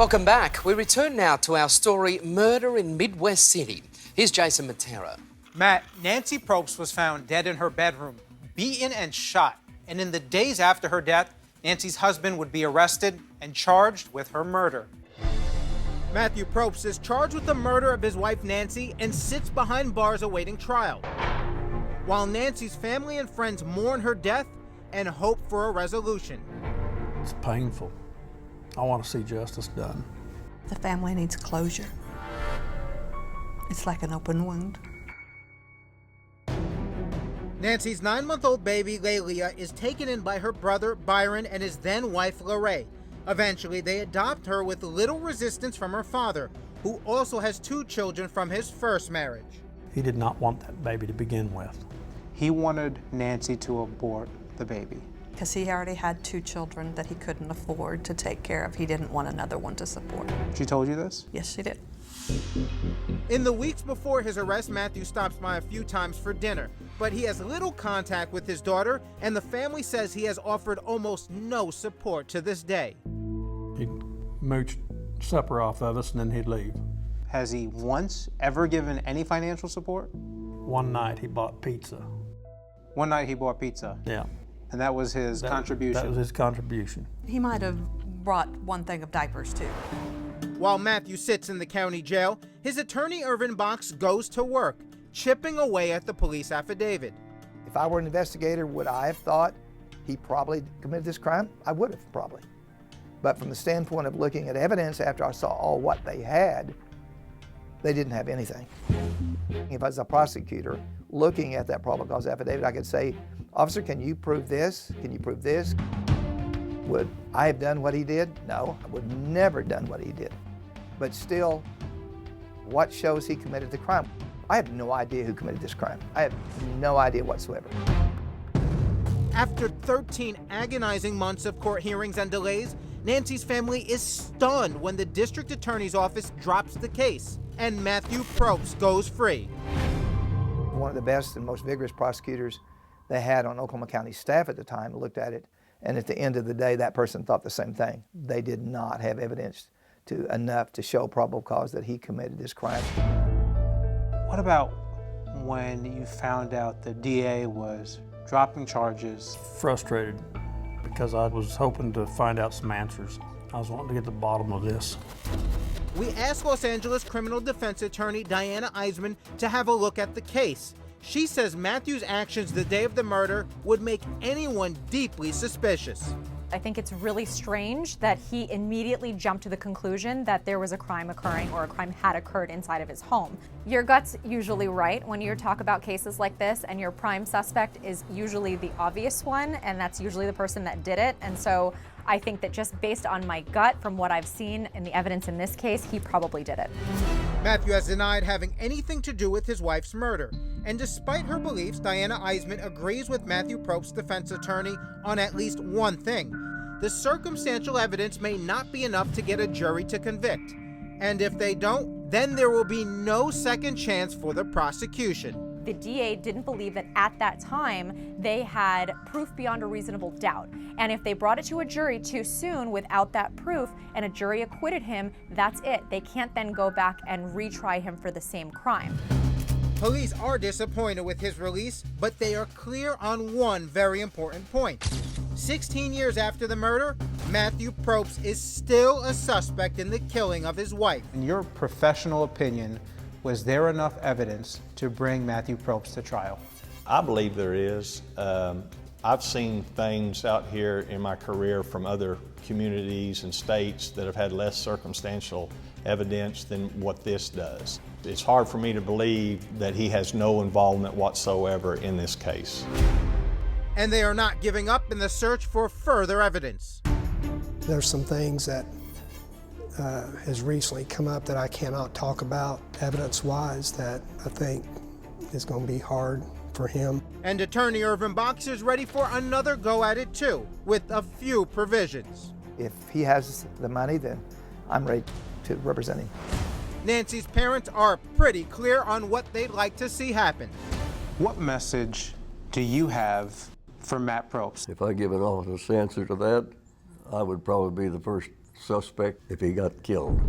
Welcome back. We return now to our story, Murder in Midwest City. Here's Jason Matera. Matt, Nancy Probst was found dead in her bedroom, beaten and shot. And in the days after her death, Nancy's husband would be arrested and charged with her murder. Matthew Probst is charged with the murder of his wife Nancy and sits behind bars awaiting trial. While Nancy's family and friends mourn her death and hope for a resolution. It's painful. I want to see justice done. The family needs closure. It's like an open wound. Nancy's 9-month-old baby, Lelia, is taken in by her brother, Byron, and his then-wife, Lorraine. Eventually, they adopt her with little resistance from her father, who also has 2 children from his first marriage. He did not want that baby to begin with. He wanted Nancy to abort the baby. Because he already had 2 children that he couldn't afford to take care of. He didn't want another one to support. She told you this? Yes, she did. In the weeks before his arrest, Matthew stops by a few times for dinner, but he has little contact with his daughter, and the family says he has offered almost no support to this day. He'd mooch supper off of us and then he'd leave. Has he once ever given any financial support? One night he bought pizza. One night he bought pizza. Yeah. And that was his contribution. That was his contribution. He might have brought 1 thing of diapers, too. While Matthew sits in the county jail, his attorney, Irvin Box, goes to work, chipping away at the police affidavit. If I were an investigator, would I have thought he probably committed this crime? I would have, probably. But from the standpoint of looking at evidence after I saw all what they had, they didn't have anything. If I was a prosecutor looking at that probable cause affidavit, I could say, officer, can you prove this? Can you prove this? Would I have done what he did? No, I would never done what he did. But still, what shows he committed the crime? I have no idea who committed this crime. I have no idea whatsoever. After 13 agonizing months of court hearings and delays, Nancy's family is stunned when the district attorney's office drops the case and Matthew Probst goes free. One of the best and most vigorous prosecutors they had on Oklahoma County staff at the time looked at it, and at the end of the day, that person thought the same thing. They did not have evidence enough to show probable cause that he committed this crime. What about when you found out the DA was dropping charges? Frustrated because I was hoping to find out some answers. I was wanting to get to the bottom of this. We asked Los Angeles criminal defense attorney Diana Eisman to have a look at the case. She says Matthew's actions the day of the murder would make anyone deeply suspicious. I think it's really strange that he immediately jumped to the conclusion that there was a crime occurring or a crime had occurred inside of his home. Your gut's usually right when you talk about cases like this, and your prime suspect is usually the obvious one, and that's usually the person that did it. And so I think that just based on my gut, from what I've seen in the evidence in this case, he probably did it. Matthew has denied having anything to do with his wife's murder. And despite her beliefs, Diana Eisman agrees with Matthew Probst's defense attorney on at least one thing. The circumstantial evidence may not be enough to get a jury to convict. And if they don't, then there will be no second chance for the prosecution. The DA didn't believe that at that time they had proof beyond a reasonable doubt. And if they brought it to a jury too soon without that proof and a jury acquitted him, that's it. They can't then go back and retry him for the same crime. Police are disappointed with his release, but they are clear on one very important point. 16 years after the murder, Matthew Probst is still a suspect in the killing of his wife. In your professional opinion, was there enough evidence to bring Matthew Probst to trial? I believe there is. I've seen things out here in my career from other communities and states that have had less circumstantial evidence than what this does. It's hard for me to believe that he has no involvement whatsoever in this case. And they are not giving up in the search for further evidence. There's some things that has recently come up that I cannot talk about evidence-wise that I think is going to be hard for him. And attorney Irvin Box is ready for another go at it too, with a few provisions. If he has the money, then I'm ready to represent him. Nancy's parents are pretty clear on what they'd like to see happen. What message do you have for Matt Probst? If I give an honest answer to that, I would probably be the first suspect if he got killed.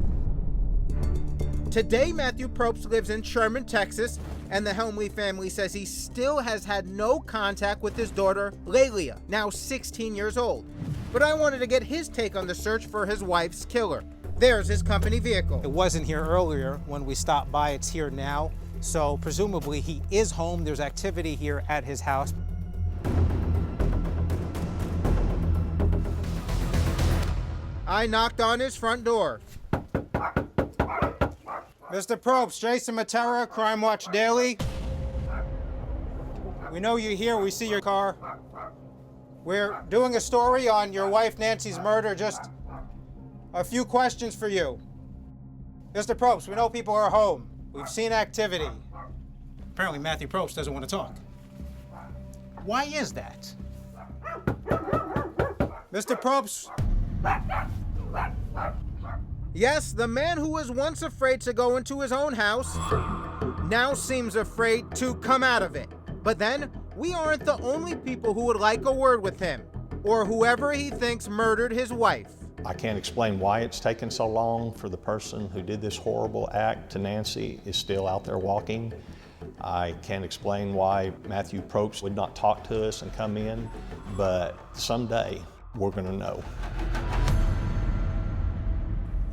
Today, Matthew Probst lives in Sherman, Texas, and the Helmley family says he still has had no contact with his daughter, Lelia, now 16 years old. But I wanted to get his take on the search for his wife's killer. There's his company vehicle. It wasn't here earlier when we stopped by. It's here now. So presumably he is home. There's activity here at his house. I knocked on his front door. Mr. Probst, Jason Matera, Crime Watch Daily. We know you're here. We see your car. We're doing a story on your wife Nancy's murder. Just a few questions for you. Mr. Probst, we know people are home. We've seen activity. Apparently Matthew Probst doesn't want to talk. Why is that? Mr. Probst. Yes, the man who was once afraid to go into his own house now seems afraid to come out of it. But then, we aren't the only people who would like a word with him, or whoever he thinks murdered his wife. I can't explain why it's taken so long for the person who did this horrible act to Nancy is still out there walking. I can't explain why Matthew Probst would not talk to us and come in, but someday we're going to know.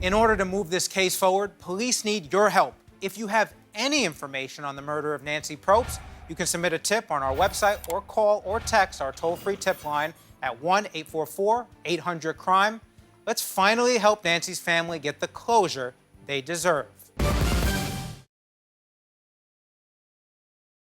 In order to move this case forward, police need your help. If you have any information on the murder of Nancy Probst, you can submit a tip on our website or call or text our toll-free tip line at 1-844-800-CRIME. Let's finally help Nancy's family get the closure they deserve.